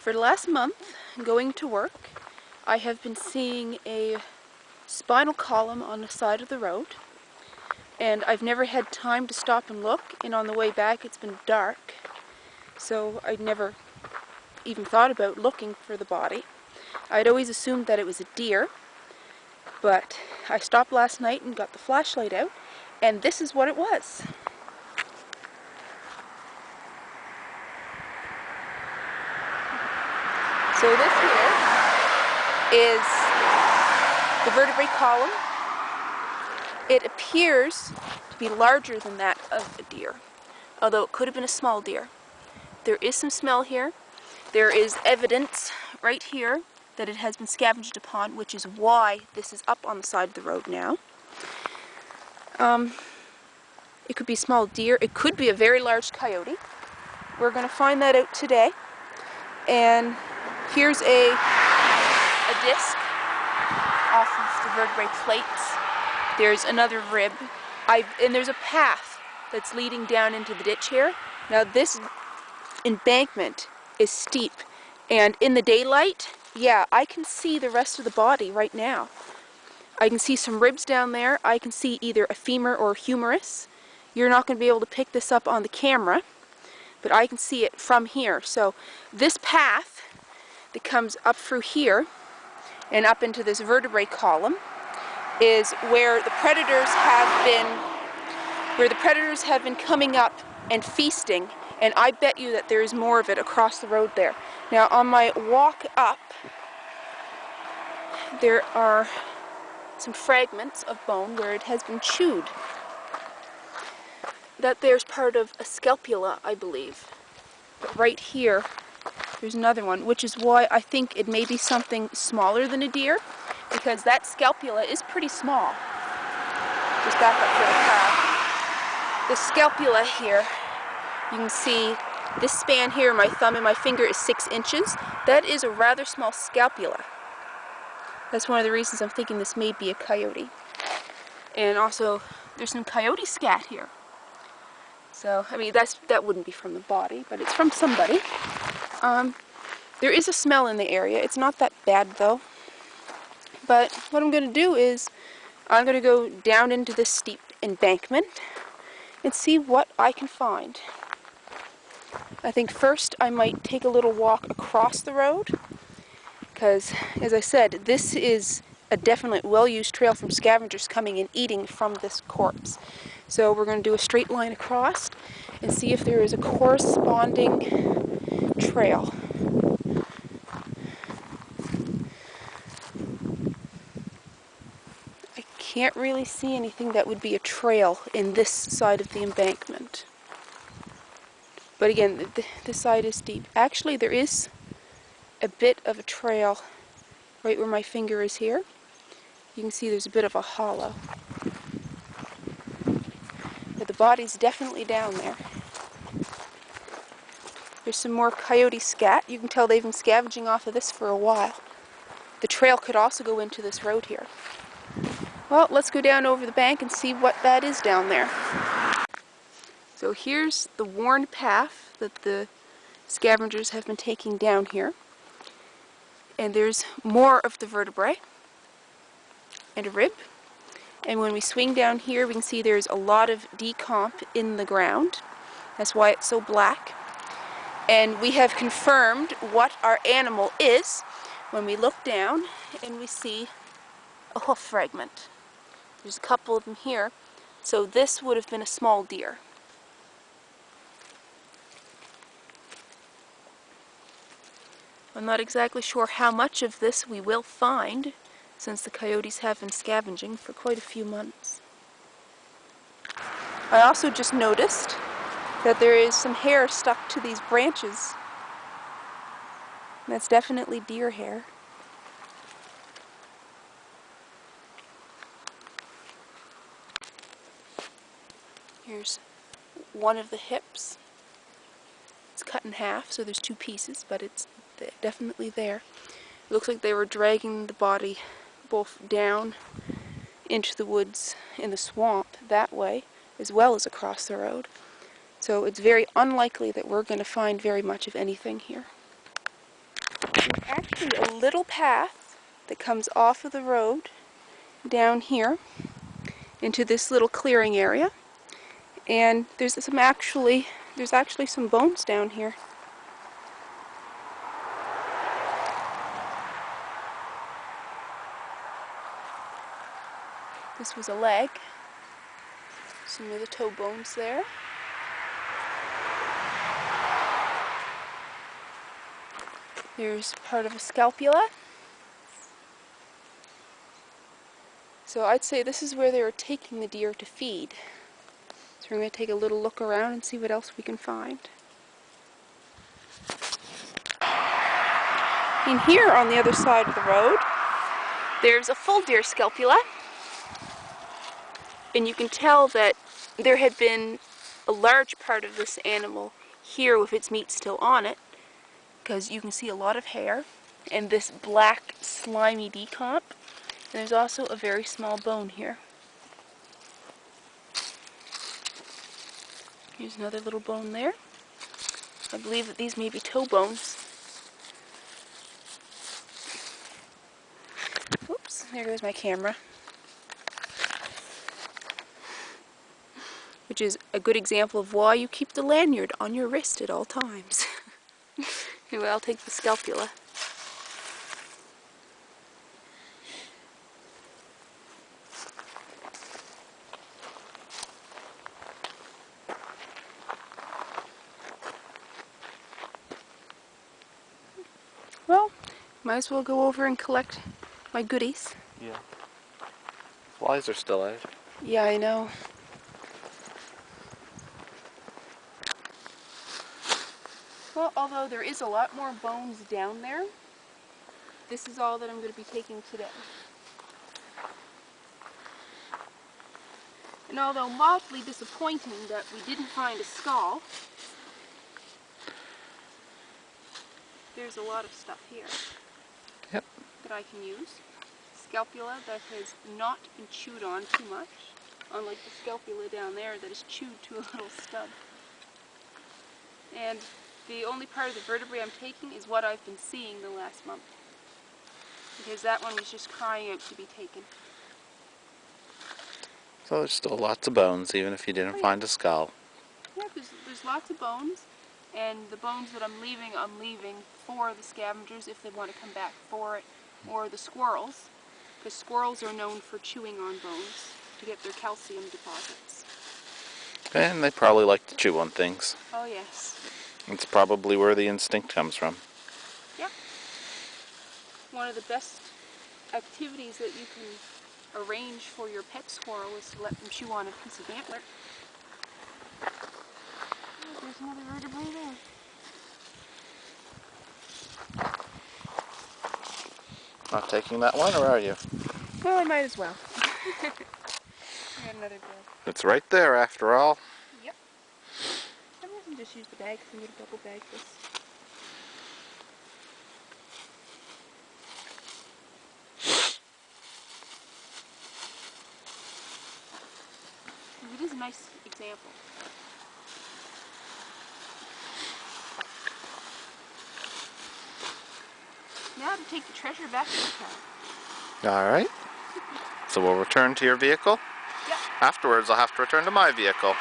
For the last month, going to work, I have been seeing a spinal column on the side of the road, and I've never had time to stop and look, and on the way back it's been dark, so I'd never even thought about looking for the body. I'd always assumed that it was a deer, but I stopped last night and got the flashlight out, and this is what it was. So this here is the vertebrae column. It appears to be larger than that of a deer, although it could have been a small deer. There is some smell here. There is evidence right here that it has been scavenged upon, which is why this is up on the side of the road now. It could be a small deer. It could be a very large coyote. We're going to find that out today. And here's a disc off of the vertebrae plates. There's another rib. And there's a path that's leading down into the ditch here. Now this embankment is steep, and in the daylight, yeah, I can see the rest of the body right now. I can see some ribs down there. I can see either a femur or a humerus. You're not going to be able to pick this up on the camera, but I can see it from here. So this path that comes up through here and up into this vertebrae column is where the predators have been coming up and feasting, and I bet you that there is more of it across the road there. Now on my walk up, there are some fragments of bone where it has been chewed. That there's part of a scapula, I believe. But right here, there's another one, which is why I think it may be something smaller than a deer, because that scapula is pretty small. Just back up to the car. The scapula here, you can see this span here, my thumb and my finger is 6 inches. That is a rather small scapula. That's one of the reasons I'm thinking this may be a coyote. And also, there's some coyote scat here. So, I mean, that wouldn't be from the body, but it's from somebody. There is a smell in the area. It's not that bad, though. But what I'm going to do is, I'm going to go down into this steep embankment and see what I can find. I think first I might take a little walk across the road, because, as I said, this is a definite well-used trail from scavengers coming and eating from this corpse. So we're going to do a straight line across and see if there is a corresponding trail. I can't really see anything that would be a trail in this side of the embankment. But again, this side is steep. Actually, there is a bit of a trail right where my finger is here. You can see there's a bit of a hollow. But the body's definitely down there. There's some more coyote scat. You can tell they've been scavenging off of this for a while. The trail could also go into this road here. Well, let's go down over the bank and see what that is down there. So here's the worn path that the scavengers have been taking down here. And there's more of the vertebrae and a rib. And when we swing down here, we can see there's a lot of decomp in the ground. That's why it's so black. And we have confirmed what our animal is when we look down and we see a hoof fragment. There's a couple of them here. So this would have been a small deer. I'm not exactly sure how much of this we will find, since the coyotes have been scavenging for quite a few months. I also just noticed that there is some hair stuck to these branches. That's definitely deer hair. Here's one of the hips. It's cut in half, so there's 2 pieces, but it's definitely there. It looks like they were dragging the body both down into the woods in the swamp that way, as well as across the road. So it's very unlikely that we're going to find very much of anything here. There's actually a little path that comes off of the road down here into this little clearing area, and there's actually some bones down here. This was a leg. Some of the toe bones there. There's part of a scapula. So I'd say this is where they were taking the deer to feed. So we're going to take a little look around and see what else we can find. In here on the other side of the road, there's a full deer scapula. And you can tell that there had been a large part of this animal here with its meat still on it, because you can see a lot of hair and this black slimy decomp. And there's also a very small bone here. Here's another little bone there. I believe that these may be toe bones. Oops, there goes my camera. Which is a good example of why you keep the lanyard on your wrist at all times. Anyway, I'll take the scapula. Well, might as well go over and collect my goodies. Yeah. Flies are still out. Yeah, I know. Well, although there is a lot more bones down there, this is all that I'm going to be taking today. And although mildly disappointing that we didn't find a skull, there's a lot of stuff here. Yep. That I can use. Scapula that has not been chewed on too much, unlike the scapula down there that is chewed to a little stub. And the only part of the vertebrae I'm taking is what I've been seeing the last month, because that one was just crying out to be taken. So there's still lots of bones, even if you didn't find a skull. Yeah, there's lots of bones, and the bones that I'm leaving for the scavengers if they want to come back for it, or the squirrels, because squirrels are known for chewing on bones to get their calcium deposits. And they probably like to chew on things. Oh yes. It's probably where the instinct comes from. Yeah. One of the best activities that you can arrange for your pet squirrel is to let them chew on a piece of antler. Oh, there's another vertebrae there. Not taking that one, or are you? Well, I might as well. I got another bag. It's right there, after all. Yep. I can just use the bag because I'm going to double bag this. It is a nice example. Now to take the treasure back to the car. Alright. So we'll return to your vehicle? Yep. Afterwards, I'll have to return to my vehicle.